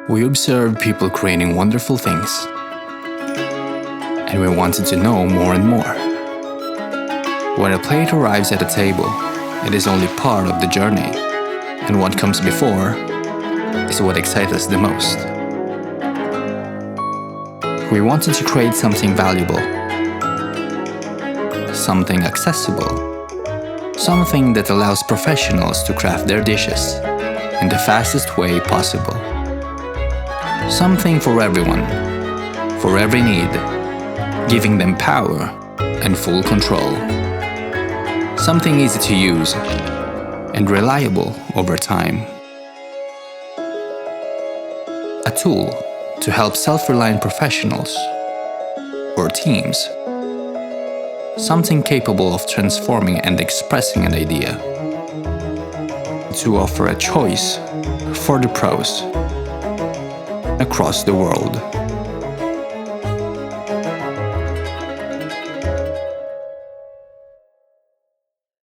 We observed people creating wonderful things, and we wanted to know more and more. When a plate arrives at a table, it is only part of the journey, and what comes before is what excites us the most. We wanted to create something valuable, something accessible, something that allows professionals to craft their dishes in the fastest way possible. Something for everyone, for every need, giving them power and full control. Something easy to use and reliable over time. A tool to help self-reliant professionals or teams. Something capable of transforming and expressing an idea. To offer a choice for the pros across the world.